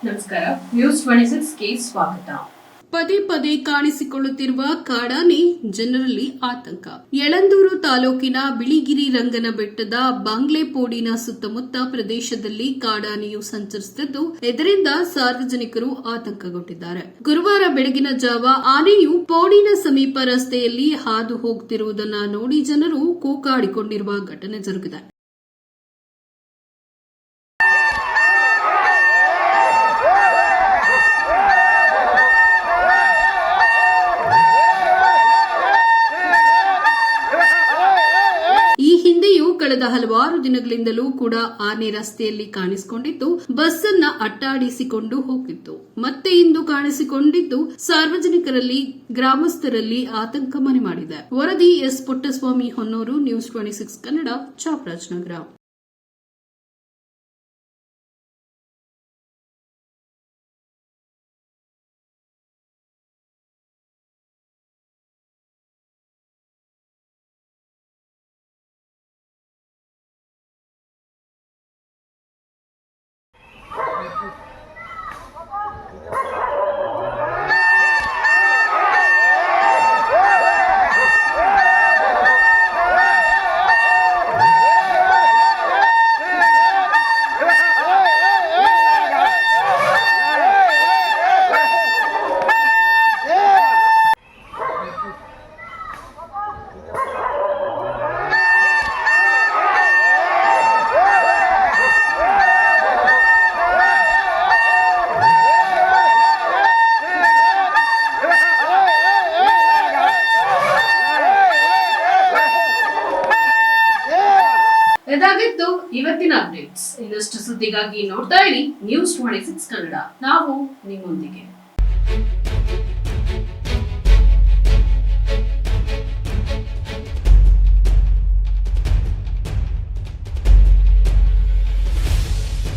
ನಮಸ್ಕಾರ, ನ್ಯೂಸ್ 26ಗೆ ಸ್ವಾಗತ. ಪದೇ ಪದೇ ಕಾಣಿಸಿಕೊಳ್ಳುತ್ತಿರುವ ಕಾಡಾನೆ, ಜನರಲ್ಲಿ ಆತಂಕ. ಯಳಂದೂರು ತಾಲೂಕಿನ ಬಿಳಿಗಿರಿ ರಂಗನ ಬೆಟ್ಟದ ಬಾಂಗ್ಲೆಪೋಡಿನ ಸುತ್ತಮುತ್ತ ಪ್ರದೇಶದಲ್ಲಿ ಕಾಡಾನೆಯು ಸಂಚರಿಸುತ್ತಿದ್ದು, ಇದರಿಂದ ಸಾರ್ವಜನಿಕರು ಆತಂಕಗೊಂಡಿದ್ದಾರೆ. ಗುರುವಾರ ಬೆಳಗಿನ ಜಾವ ಆನೆಯು ಪೋಡಿನ ಸಮೀಪ ರಸ್ತೆಯಲ್ಲಿ ಹಾದು ಹೋಗುತ್ತಿರುವುದನ್ನು ನೋಡಿ ಜನರು ಕೂಗಾಡಿಕೊಂಡಿರುವ ಘಟನೆ ಜರುಗಿದೆ. ಕಳೆದ ಹಲವಾರು ದಿನಗಳಿಂದಲೂ ಕೂಡ ಆನೆ ರಸ್ತೆಯಲ್ಲಿ ಕಾಣಿಸಿಕೊಂಡಿದ್ದು, ಬಸ್ ಅನ್ನ ಅಟ್ಟಾಡಿಸಿಕೊಂಡು ಹೋಗಿತ್ತು. ಮತ್ತೆ ಇಂದು ಕಾಣಿಸಿಕೊಂಡಿದ್ದು ಸಾರ್ವಜನಿಕರಲ್ಲಿ, ಗ್ರಾಮಸ್ಥರಲ್ಲಿ ಆತಂಕ ಮನೆ ಮಾಡಿದೆ. ವರದಿ ಎಸ್ ಪುಟ್ಟಸ್ವಾಮಿ ಹೊನ್ನೂರು, ನ್ಯೂಸ್ 26 ಕನ್ನಡ, ಚಾಮರಾಜನಗರ. ಇದಾಗಿತ್ತು ಇವತ್ತಿನ ಅಪ್ಡೇಟ್ಸ್. ಇನ್ನಷ್ಟು ಸುದ್ದಿಗಾಗಿ ನೋಡ್ತಾ ಇರಿ ನ್ಯೂಸ್ 26 ಕನ್ನಡ. ನಾವು ನಿಮ್ಮೊಂದಿಗೆ.